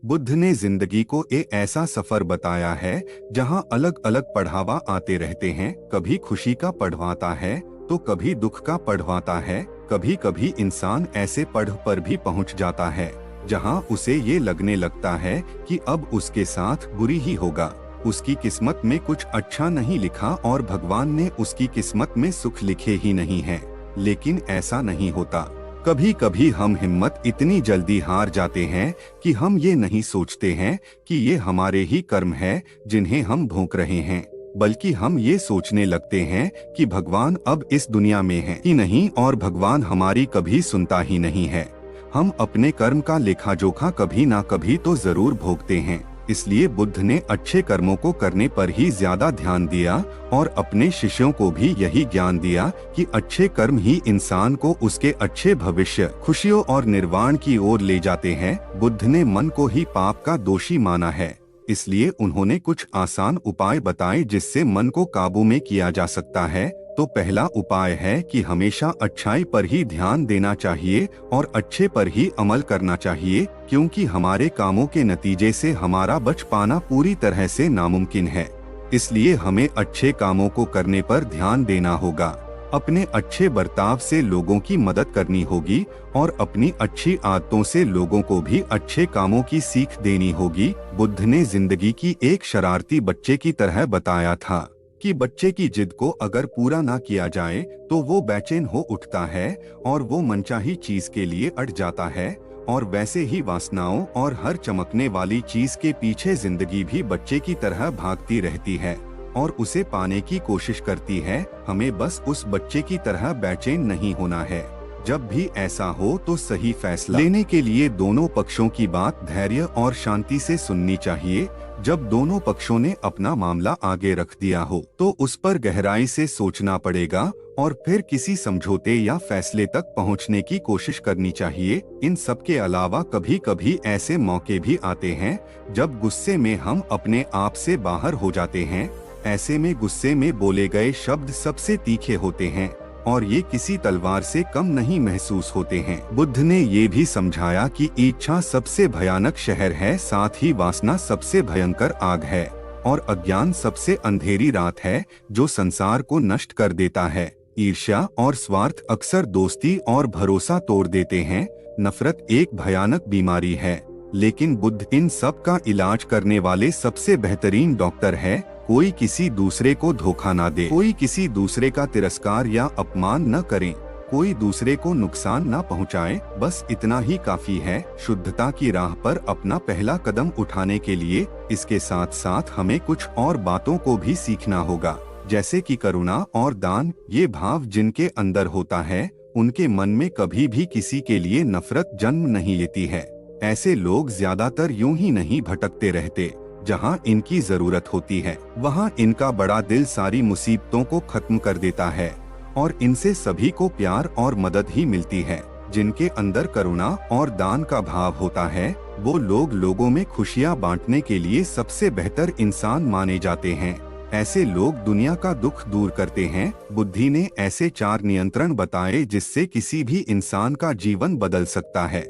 बुद्ध ने जिंदगी को एक ऐसा सफर बताया है जहां अलग अलग पढ़ावा आते रहते हैं। कभी खुशी का पढ़वाता है तो कभी दुख का पढ़वाता है। कभी कभी इंसान ऐसे पढ़ पर भी पहुंच जाता है जहां उसे ये लगने लगता है कि अब उसके साथ बुरी ही होगा। उसकी किस्मत में कुछ अच्छा नहीं लिखा और भगवान ने उसकी किस्मत में सुख लिखे ही नहीं है। लेकिन ऐसा नहीं होता। कभी कभी हम हिम्मत इतनी जल्दी हार जाते हैं कि हम ये नहीं सोचते हैं कि ये हमारे ही कर्म है जिन्हें हम भोग रहे हैं, बल्कि हम ये सोचने लगते हैं कि भगवान अब इस दुनिया में है ही नहीं और भगवान हमारी कभी सुनता ही नहीं है। हम अपने कर्म का लेखा जोखा कभी ना कभी तो जरूर भोगते हैं। इसलिए बुद्ध ने अच्छे कर्मों को करने पर ही ज्यादा ध्यान दिया और अपने शिष्यों को भी यही ज्ञान दिया कि अच्छे कर्म ही इंसान को उसके अच्छे भविष्य, खुशियों और निर्वाण की ओर ले जाते हैं। बुद्ध ने मन को ही पाप का दोषी माना है, इसलिए उन्होंने कुछ आसान उपाय बताए जिससे मन को काबू में किया जा सकता है। तो पहला उपाय है कि हमेशा अच्छाई पर ही ध्यान देना चाहिए और अच्छे पर ही अमल करना चाहिए, क्योंकि हमारे कामों के नतीजे से हमारा बच पाना पूरी तरह से नामुमकिन है। इसलिए हमें अच्छे कामों को करने पर ध्यान देना होगा। अपने अच्छे बर्ताव से लोगों की मदद करनी होगी और अपनी अच्छी आदतों से लोगों को भी अच्छे कामों की सीख देनी होगी। बुद्ध ने जिंदगी की एक शरारती बच्चे की तरह बताया था कि बच्चे की जिद को अगर पूरा ना किया जाए तो वो बेचैन हो उठता है और वो मनचाही चीज के लिए अड़ जाता है, और वैसे ही वासनाओं और हर चमकने वाली चीज के पीछे जिंदगी भी बच्चे की तरह भागती रहती है और उसे पाने की कोशिश करती है। हमें बस उस बच्चे की तरह बेचैन नहीं होना है। जब भी ऐसा हो तो सही फैसला लेने के लिए दोनों पक्षों की बात धैर्य और शांति से सुननी चाहिए। जब दोनों पक्षों ने अपना मामला आगे रख दिया हो तो उस पर गहराई से सोचना पड़ेगा और फिर किसी समझौते या फैसले तक पहुंचने की कोशिश करनी चाहिए। इन सब के अलावा कभी कभी ऐसे मौके भी आते हैं जब गुस्से में हम अपने आप से बाहर हो जाते हैं। ऐसे में गुस्से में बोले गए शब्द सबसे तीखे होते हैं और ये किसी तलवार से कम नहीं महसूस होते हैं। बुद्ध ने ये भी समझाया कि इच्छा सबसे भयानक शहर है, साथ ही वासना सबसे भयंकर आग है और अज्ञान सबसे अंधेरी रात है जो संसार को नष्ट कर देता है। ईर्ष्या और स्वार्थ अक्सर दोस्ती और भरोसा तोड़ देते हैं। नफरत एक भयानक बीमारी है, लेकिन बुद्ध इन सब का इलाज करने वाले सबसे बेहतरीन डॉक्टर है। कोई किसी दूसरे को धोखा ना दे, कोई किसी दूसरे का तिरस्कार या अपमान न करे, कोई दूसरे को नुकसान न पहुंचाए, बस इतना ही काफी है शुद्धता की राह पर अपना पहला कदम उठाने के लिए। इसके साथ साथ हमें कुछ और बातों को भी सीखना होगा, जैसे कि करुणा और दान। ये भाव जिनके अंदर होता है उनके मन में कभी भी किसी के लिए नफरत जन्म नहीं लेती है। ऐसे लोग ज्यादातर यूं ही नहीं भटकते रहते। जहां इनकी जरूरत होती है वहां इनका बड़ा दिल सारी मुसीबतों को खत्म कर देता है और इनसे सभी को प्यार और मदद ही मिलती है। जिनके अंदर करुणा और दान का भाव होता है वो लोग लोगों में खुशियां बांटने के लिए सबसे बेहतर इंसान माने जाते हैं। ऐसे लोग दुनिया का दुख दूर करते हैं। बुद्धि ने ऐसे 4 नियंत्रण बताए जिससे किसी भी इंसान का जीवन बदल सकता है।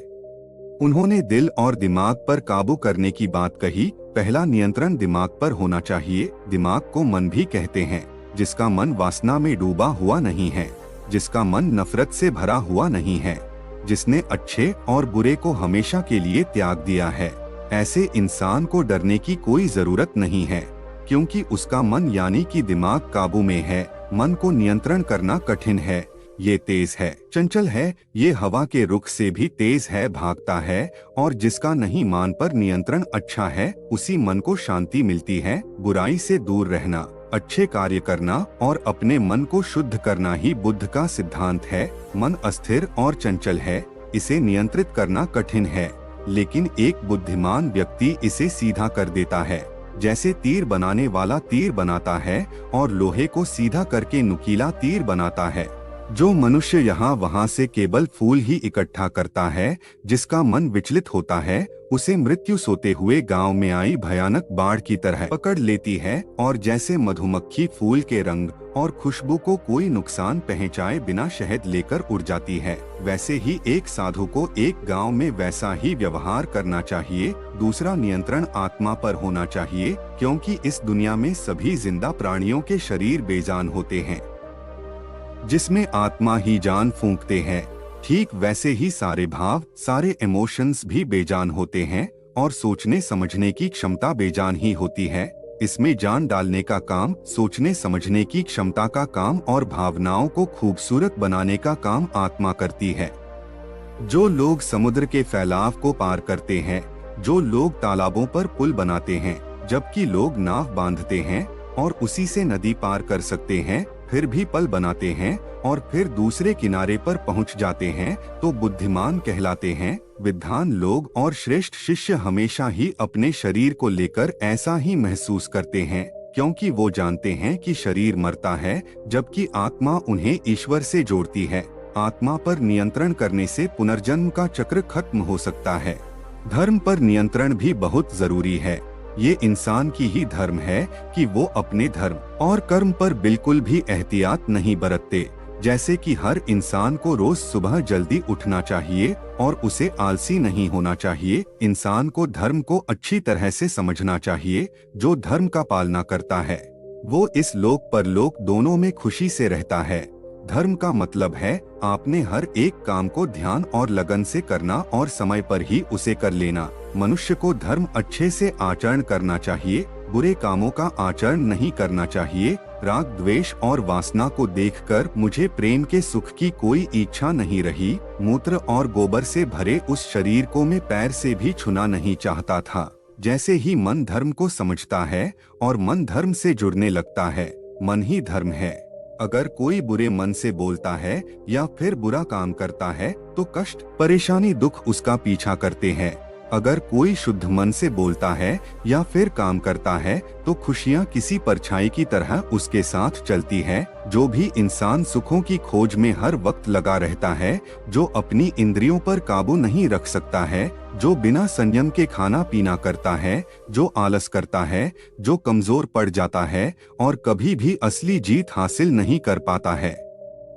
उन्होंने दिल और दिमाग पर काबू करने की बात कही। पहला नियंत्रण दिमाग पर होना चाहिए। दिमाग को मन भी कहते हैं, जिसका मन वासना में डूबा हुआ नहीं है, जिसका मन नफरत से भरा हुआ नहीं है, जिसने अच्छे और बुरे को हमेशा के लिए त्याग दिया है। ऐसे इंसान को डरने की कोई जरूरत नहीं है, क्योंकि उसका मन यानी कि दिमाग काबू में है। मन को नियंत्रण करना कठिन है। ये तेज है, चंचल है, ये हवा के रुख से भी तेज है, भागता है, और जिसका नहीं मान पर नियंत्रण अच्छा है उसी मन को शांति मिलती है। बुराई से दूर रहना, अच्छे कार्य करना और अपने मन को शुद्ध करना ही बुद्ध का सिद्धांत है। मन अस्थिर और चंचल है, इसे नियंत्रित करना कठिन है, लेकिन एक बुद्धिमान व्यक्ति इसे सीधा कर देता है। जैसे तीर बनाने वाला तीर बनाता है और लोहे को सीधा करके नुकीला तीर बनाता है। जो मनुष्य यहाँ वहाँ से केवल फूल ही इकट्ठा करता है, जिसका मन विचलित होता है, उसे मृत्यु सोते हुए गांव में आई भयानक बाढ़ की तरह पकड़ लेती है। और जैसे मधुमक्खी फूल के रंग और खुशबू को कोई नुकसान पहुंचाए बिना शहद लेकर उड़ जाती है, वैसे ही एक साधु को एक गांव में वैसा ही व्यवहार करना चाहिए। दूसरा, नियंत्रण आत्मा पर होना चाहिए, क्योंकि इस दुनिया में सभी जिंदा प्राणियों के शरीर बेजान होते हैं, जिसमें आत्मा ही जान फूंकते हैं। ठीक वैसे ही सारे भाव, सारे इमोशंस भी बेजान होते हैं और सोचने समझने की क्षमता बेजान ही होती है। इसमें जान डालने का काम, सोचने समझने की क्षमता का काम और भावनाओं को खूबसूरत बनाने का काम आत्मा करती है। जो लोग समुद्र के फैलाव को पार करते हैं, जो लोग तालाबों पर पुल बनाते हैं, जबकि लोग नाव बांधते हैं और उसी से नदी पार कर सकते हैं, फिर भी पल बनाते हैं और फिर दूसरे किनारे पर पहुंच जाते हैं, तो बुद्धिमान कहलाते हैं। विद्वान लोग और श्रेष्ठ शिष्य हमेशा ही अपने शरीर को लेकर ऐसा ही महसूस करते हैं, क्योंकि वो जानते हैं कि शरीर मरता है, जबकि आत्मा उन्हें ईश्वर से जोड़ती है। आत्मा पर नियंत्रण करने से पुनर्जन्म का चक्र खत्म हो सकता है। धर्म पर नियंत्रण भी बहुत जरूरी है। ये इंसान की ही धर्म है कि वो अपने धर्म और कर्म पर बिल्कुल भी एहतियात नहीं बरतते। जैसे कि हर इंसान को रोज सुबह जल्दी उठना चाहिए और उसे आलसी नहीं होना चाहिए। इंसान को धर्म को अच्छी तरह से समझना चाहिए। जो धर्म का पालना करता है, वो इस लोक परलोक दोनों में खुशी से रहता है। धर्म का मतलब है आपने हर एक काम को ध्यान और लगन से करना और समय पर ही उसे कर लेना। मनुष्य को धर्म अच्छे से आचरण करना चाहिए, बुरे कामों का आचरण नहीं करना चाहिए। राग, द्वेष और वासना को देखकर मुझे प्रेम के सुख की कोई इच्छा नहीं रही। मूत्र और गोबर से भरे उस शरीर को मैं पैर से भी छूना नहीं चाहता था। जैसे ही मन धर्म को समझता है और मन धर्म से जुड़ने लगता है, मन ही धर्म है। अगर कोई बुरे मन से बोलता है या फिर बुरा काम करता है, तो कष्ट, परेशानी, दुख उसका पीछा करते हैं। अगर कोई शुद्ध मन से बोलता है या फिर काम करता है, तो खुशियाँ किसी परछाई की तरह उसके साथ चलती है। जो भी इंसान सुखों की खोज में हर वक्त लगा रहता है, जो अपनी इंद्रियों पर काबू नहीं रख सकता है, जो बिना संयम के खाना पीना करता है, जो आलस करता है, जो कमजोर पड़ जाता है और कभी भी असली जीत हासिल नहीं कर पाता है,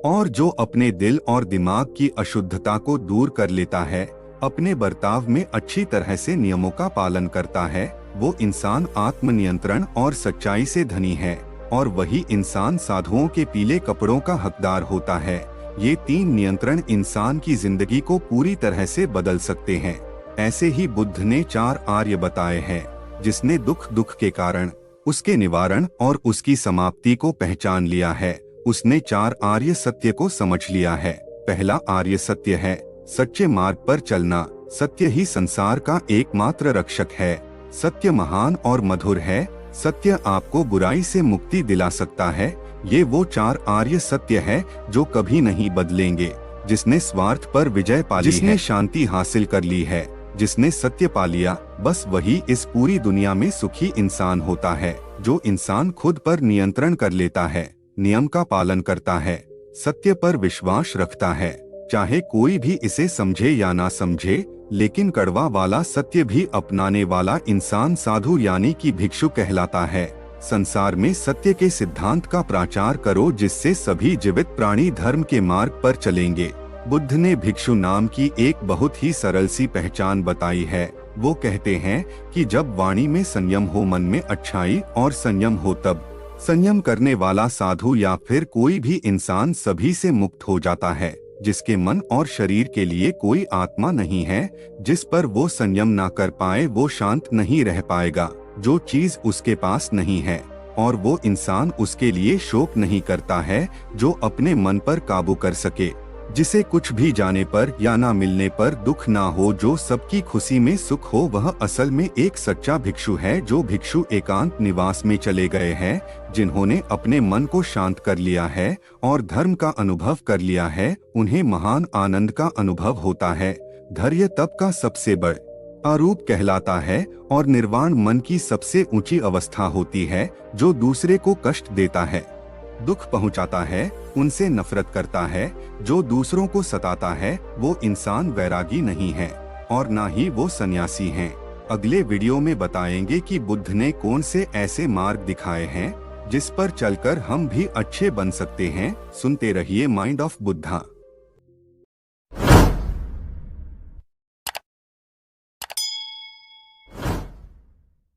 और जो अपने दिल और दिमाग की अशुद्धता को दूर कर लेता है, अपने बर्ताव में अच्छी तरह से नियमों का पालन करता है, वो इंसान आत्मनियंत्रण और सच्चाई से धनी है, और वही इंसान साधुओं के पीले कपड़ों का हकदार होता है। ये तीन नियंत्रण इंसान की जिंदगी को पूरी तरह से बदल सकते हैं। ऐसे ही बुद्ध ने 4 आर्य बताए हैं। जिसने दुख के कारण, उसके निवारण और उसकी समाप्ति को पहचान लिया है, उसने 4 आर्य सत्य को समझ लिया है। पहला आर्य सत्य है सच्चे मार्ग पर चलना। सत्य ही संसार का एकमात्र रक्षक है। सत्य महान और मधुर है। सत्य आपको बुराई से मुक्ति दिला सकता है। ये वो 4 आर्य सत्य है जो कभी नहीं बदलेंगे। जिसने स्वार्थ पर विजय पा ली है, जिसने शांति हासिल कर ली है, जिसने सत्य पा लिया, बस वही इस पूरी दुनिया में सुखी इंसान होता है। जो इंसान खुद पर नियंत्रण कर लेता है, नियम का पालन करता है, सत्य पर विश्वास रखता है, चाहे कोई भी इसे समझे या ना समझे, लेकिन कड़वा वाला सत्य भी अपनाने वाला इंसान साधु यानी कि भिक्षु कहलाता है। संसार में सत्य के सिद्धांत का प्रचार करो, जिससे सभी जीवित प्राणी धर्म के मार्ग पर चलेंगे। बुद्ध ने भिक्षु नाम की एक बहुत ही सरल सी पहचान बताई है। वो कहते हैं कि जब वाणी में संयम हो, मन में अच्छाई और संयम हो, तब संयम करने वाला साधु या फिर कोई भी इंसान सभी से मुक्त हो जाता है। जिसके मन और शरीर के लिए कोई आत्मा नहीं है, जिस पर वो संयम ना कर पाए, वो शांत नहीं रह पाएगा। जो चीज उसके पास नहीं है और वो इंसान उसके लिए शोक नहीं करता है, जो अपने मन पर काबू कर सके, जिसे कुछ भी जाने पर या ना मिलने पर दुख ना हो, जो सबकी खुशी में सुख हो, वह असल में एक सच्चा भिक्षु है। जो भिक्षु एकांत निवास में चले गए हैं, जिन्होंने अपने मन को शांत कर लिया है और धर्म का अनुभव कर लिया है, उन्हें महान आनंद का अनुभव होता है। धैर्य तप का सबसे बड़ा आरूप कहलाता है और निर्वाण मन की सबसे ऊंची अवस्था होती है, जो दूसरे को कष्ट देता है। दुख पहुंचाता है उनसे नफरत करता है। जो दूसरों को सताता है वो इंसान वैरागी नहीं है और ना ही वो सन्यासी हैं। अगले वीडियो में बताएंगे कि बुद्ध ने कौन से ऐसे मार्ग दिखाए हैं जिस पर चलकर हम भी अच्छे बन सकते हैं। सुनते रहिए माइंड ऑफ बुद्धा।